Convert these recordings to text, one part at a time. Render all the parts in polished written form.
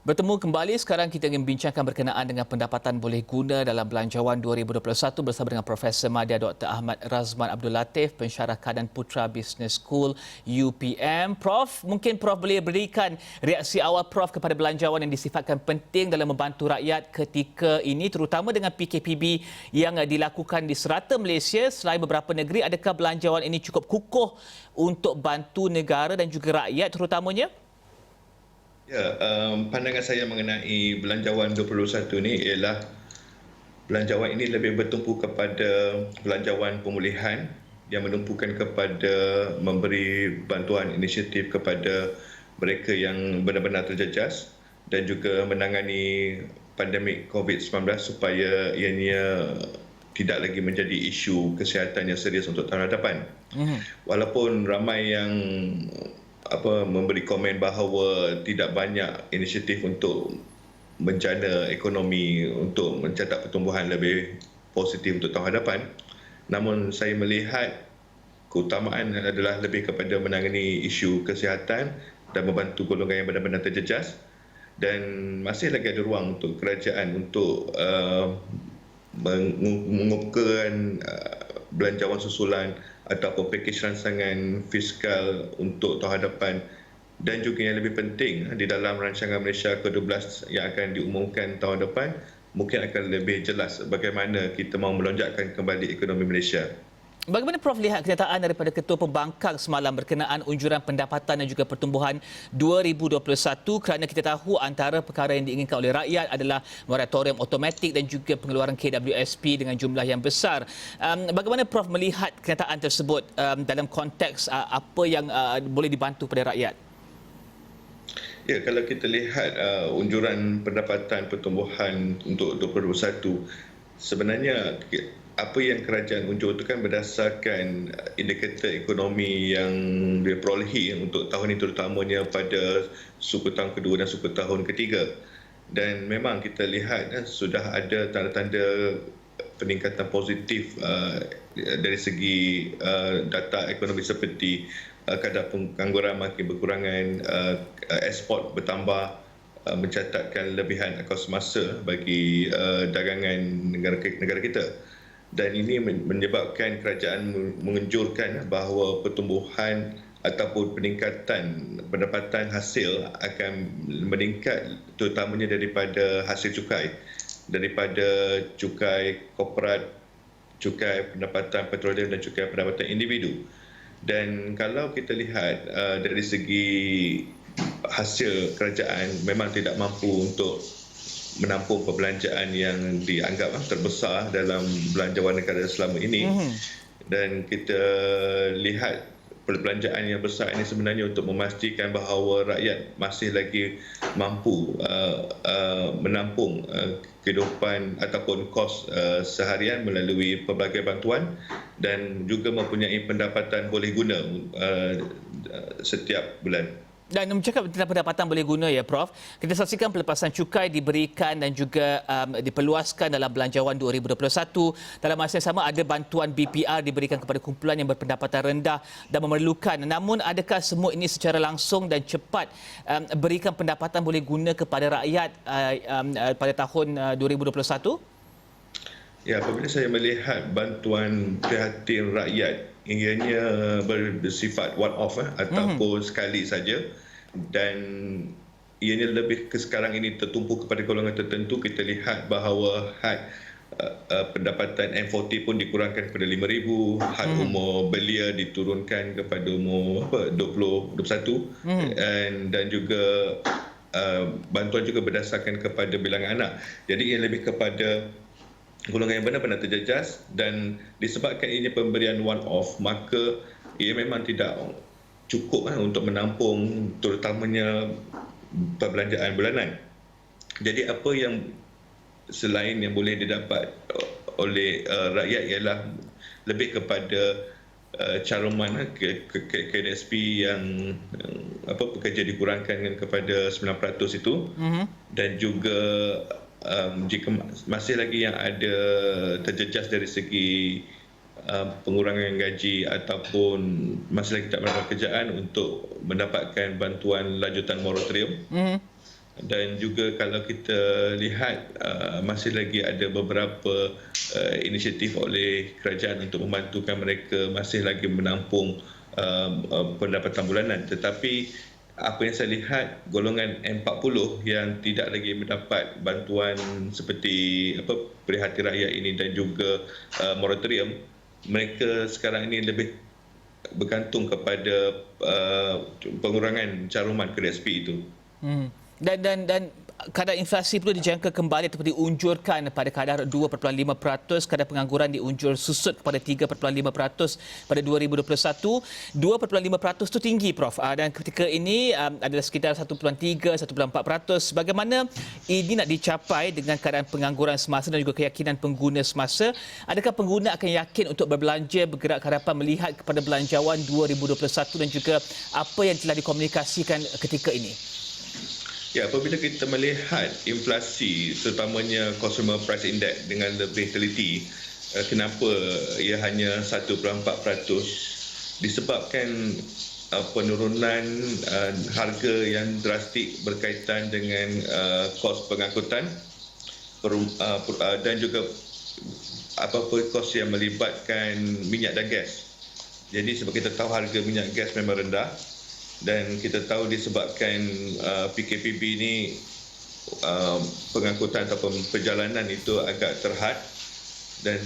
Bertemu kembali, sekarang kita ingin bincangkan berkenaan dengan pendapatan boleh guna dalam Belanjawan 2021 bersama dengan Profesor Madya Dr. Ahmad Razman Abdul Latif, Pensyarah Keadaan Putra Business School UPM. Prof, mungkin Prof boleh berikan reaksi awal Prof kepada belanjawan yang disifatkan penting dalam membantu rakyat ketika ini, terutama dengan PKPB yang dilakukan di serata Malaysia. Selain beberapa negeri, adakah belanjawan ini cukup kukuh untuk bantu negara dan juga rakyat terutamanya? Ya, pandangan saya mengenai Belanjawan 2021 ini ialah belanjawan ini lebih bertumpu kepada belanjawan pemulihan yang menumpukan kepada memberi bantuan inisiatif kepada mereka yang benar-benar terjejas dan juga menangani pandemik COVID-19 supaya ianya tidak lagi menjadi isu kesihatan yang serius untuk tahun hadapan. Walaupun ramai yang memberi komen bahawa tidak banyak inisiatif untuk menjana ekonomi untuk mencatat pertumbuhan lebih positif untuk tahun hadapan, namun saya melihat keutamaan adalah lebih kepada menangani isu kesihatan dan membantu golongan yang benar-benar terjejas, dan masih lagi ada ruang untuk kerajaan untuk mengukuhkan belanjawan susulan ataupun pakej rancangan fiskal untuk tahun hadapan. Dan juga yang lebih penting, di dalam rancangan Malaysia ke-12 yang akan diumumkan tahun depan, mungkin akan lebih jelas bagaimana kita mahu melonjakkan kembali ekonomi Malaysia. Bagaimana Prof lihat kenyataan daripada Ketua Pembangkang semalam berkenaan unjuran pendapatan dan juga pertumbuhan 2021, kerana kita tahu antara perkara yang diinginkan oleh rakyat adalah moratorium automatik dan juga pengeluaran KWSP dengan jumlah yang besar. Bagaimana Prof melihat kenyataan tersebut dalam konteks apa yang boleh dibantu pada rakyat? Ya, kalau kita lihat unjuran pendapatan pertumbuhan untuk 2021, sebenarnya apa yang kerajaan unjuk itu kan berdasarkan indikator ekonomi yang diperolehi untuk tahun ini, terutamanya pada suku tahun kedua dan suku tahun ketiga. Dan memang kita lihat sudah ada tanda-tanda peningkatan positif dari segi data ekonomi seperti kadar pengangguran makin berkurangan, ekspor bertambah, mencatatkan lebihan kos masa bagi dagangan negara kita. Dan ini menyebabkan kerajaan menganjurkan bahawa pertumbuhan ataupun peningkatan pendapatan hasil akan meningkat, terutamanya daripada hasil cukai, daripada cukai korporat, cukai pendapatan petroleum dan cukai pendapatan individu. Dan kalau kita lihat dari segi hasil kerajaan memang tidak mampu untuk menampung perbelanjaan yang dianggap terbesar dalam belanjawan negara selama ini. Dan kita lihat perbelanjaan yang besar ini sebenarnya untuk memastikan bahawa rakyat masih lagi mampu menampung kehidupan ataupun kos seharian melalui pelbagai bantuan, dan juga mempunyai pendapatan boleh guna setiap bulan. Dan bercakap tentang pendapatan boleh guna ya Prof, kita saksikan pelepasan cukai diberikan dan juga diperluaskan dalam Belanjawan 2021. Dalam masa yang sama ada bantuan BPR diberikan kepada kumpulan yang berpendapatan rendah dan memerlukan. Namun adakah semua ini secara langsung dan cepat berikan pendapatan boleh guna kepada rakyat pada tahun 2021? Ya, apabila saya melihat bantuan prihatin rakyat, ianya bersifat one-off ataupun sekali saja, dan ianya lebih ke sekarang ini tertumpu kepada golongan tertentu, kita lihat bahawa had pendapatan M40 pun dikurangkan kepada RM5,000, had umur belia diturunkan kepada umur 20, 21, dan juga bantuan juga berdasarkan kepada bilangan anak. Jadi ia lebih kepada golongan yang benar-benar terjejas, dan disebabkan ini pemberian one-off, maka ia memang tidak cukup untuk menampung terutamanya perbelanjaan bulanan. Jadi apa yang selain yang boleh didapat oleh rakyat ialah lebih kepada caruman KWSP yang pekerja dikurangkan kepada 9% itu, dan juga jika masih lagi yang ada terjejas dari segi pengurangan gaji ataupun masih lagi tak mendapat pekerjaan, untuk mendapatkan bantuan lanjutan moratorium. Dan juga kalau kita lihat masih lagi ada beberapa inisiatif oleh kerajaan untuk membantukan mereka masih lagi menampung pendapatan bulanan, tetapi apa yang saya lihat golongan M40 yang tidak lagi mendapat bantuan seperti Perhati Rakyat ini dan juga moratorium, mereka sekarang ini lebih bergantung kepada pengurangan caruman KDSP itu. Hmm. Dan kadar inflasi perlu dijangka kembali atau diunjurkan pada kadar 2.5%, kadar pengangguran diunjur susut kepada 3.5% pada 2021. 2.5% itu tinggi, Prof. Dan ketika ini adalah sekitar 1.3, 1.4%. Bagaimana ini nak dicapai dengan keadaan pengangguran semasa dan juga keyakinan pengguna semasa? Adakah pengguna akan yakin untuk berbelanja, bergerak ke hadapan melihat kepada belanjawan 2021 dan juga apa yang telah dikomunikasikan ketika ini? Ya, apabila kita melihat inflasi, terutamanya Consumer Price Index dengan lebih teliti, kenapa ia hanya 1.4%? Disebabkan penurunan harga yang drastik berkaitan dengan kos pengangkutan dan juga apa-apa kos yang melibatkan minyak dan gas. Jadi sebab kita tahu harga minyak gas memang rendah, dan kita tahu disebabkan PKPB ini pengangkutan ataupun perjalanan itu agak terhad, dan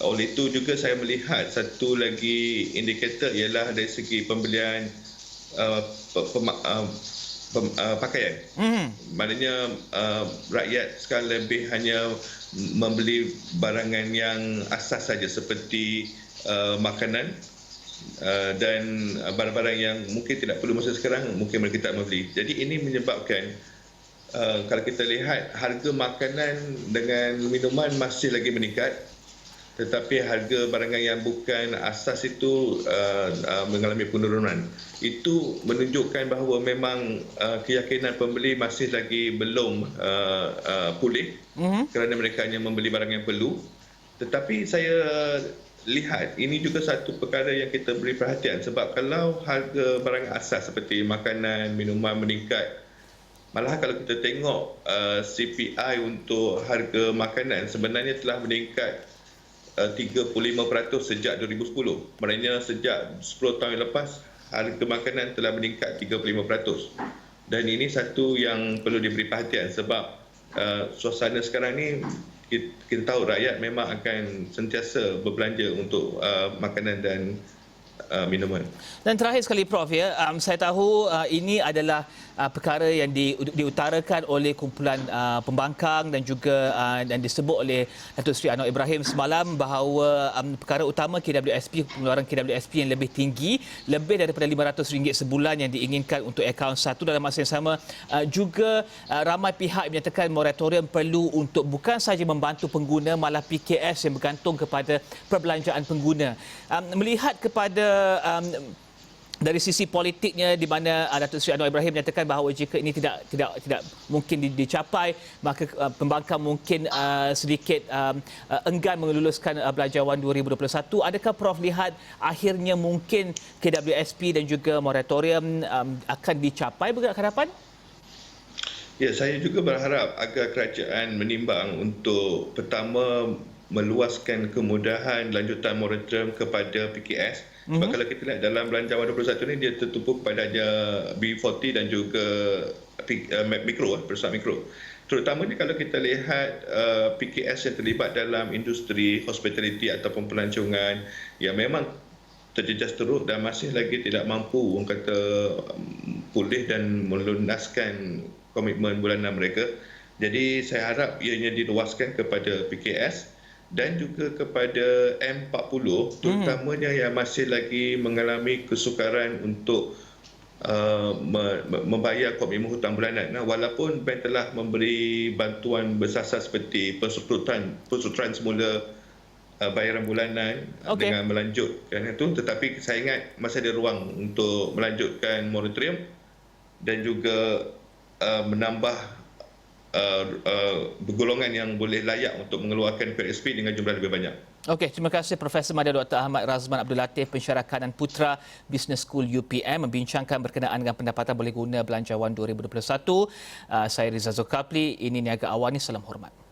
oleh itu juga saya melihat satu lagi indikator ialah dari segi pembelian pakaian. Maknanya rakyat sekarang lebih hanya membeli barangan yang asas saja seperti makanan dan barang-barang yang mungkin tidak perlu masa sekarang, mungkin mereka tak membeli. Jadi ini menyebabkan kalau kita lihat harga makanan dengan minuman masih lagi meningkat, tetapi harga barangan yang bukan asas itu mengalami penurunan. Itu menunjukkan bahawa memang keyakinan pembeli masih lagi belum pulih kerana mereka hanya membeli barang yang perlu. Tetapi saya lihat ini juga satu perkara yang kita beri perhatian, sebab kalau harga barang asas seperti makanan, minuman meningkat, malah kalau kita tengok CPI untuk harga makanan sebenarnya telah meningkat 35% sejak 2010. Maknanya sejak 10 tahun lepas harga makanan telah meningkat 35%. Dan ini satu yang perlu diberi perhatian sebab suasana sekarang ni kita tahu rakyat memang akan sentiasa berbelanja untuk makanan dan minuman. Dan terakhir sekali, Prof, ya, saya tahu ini adalah perkara yang diutarakan oleh kumpulan pembangkang dan juga dan disebut oleh Datuk Seri Anwar Ibrahim semalam bahawa perkara utama KWSP, pengeluaran KWSP yang lebih tinggi, lebih daripada RM500 sebulan yang diinginkan untuk akaun satu. Dalam masa yang sama juga ramai pihak menyatakan moratorium perlu untuk bukan sahaja membantu pengguna, malah PKS yang bergantung kepada perbelanjaan pengguna. Melihat kepada dari sisi politiknya, di mana Datuk Seri Anwar Ibrahim menyatakan bahawa jika ini tidak mungkin dicapai, maka pembangkang mungkin sedikit enggan meluluskan belanjawan 2021. Adakah Prof lihat akhirnya mungkin KWSP dan juga moratorium akan dicapai bergerak ke hadapan? Ya, saya juga berharap agar kerajaan menimbang untuk pertama meluaskan kemudahan lanjutan moratorium kepada PKS. Sebab kalau kita lihat dalam belanjawan 21 ni dia tertumpu kepadanya B40 dan juga mikro, perusahaan mikro. Terutamanya kalau kita lihat PKS yang terlibat dalam industri hospitality ataupun pelancongan yang memang terjejas teruk dan masih lagi tidak mampu orang kata pulih dan melunaskan komitmen bulanan mereka. Jadi saya harap ianya diluaskan kepada PKS dan juga kepada M40, terutamanya yang masih lagi mengalami kesukaran untuk membayar komitmen hutang bulanan. Walaupun bank telah memberi bantuan bersasar seperti pensuturan semula bayaran bulanan dengan melanjutkan itu, tetapi saya ingat masih ada ruang untuk melanjutkan moratorium dan juga menambah bergolongan yang boleh layak untuk mengeluarkan PSP dengan jumlah lebih banyak. Okey, terima kasih Profesor Madya Dr. Ahmad Razman Abdul Latif, pensyarah kanan putra Business School UPM membincangkan berkenaan dengan pendapatan boleh guna belanjawan 2021. Saya Riza Zulkafli, ini Niaga Awani, salam hormat.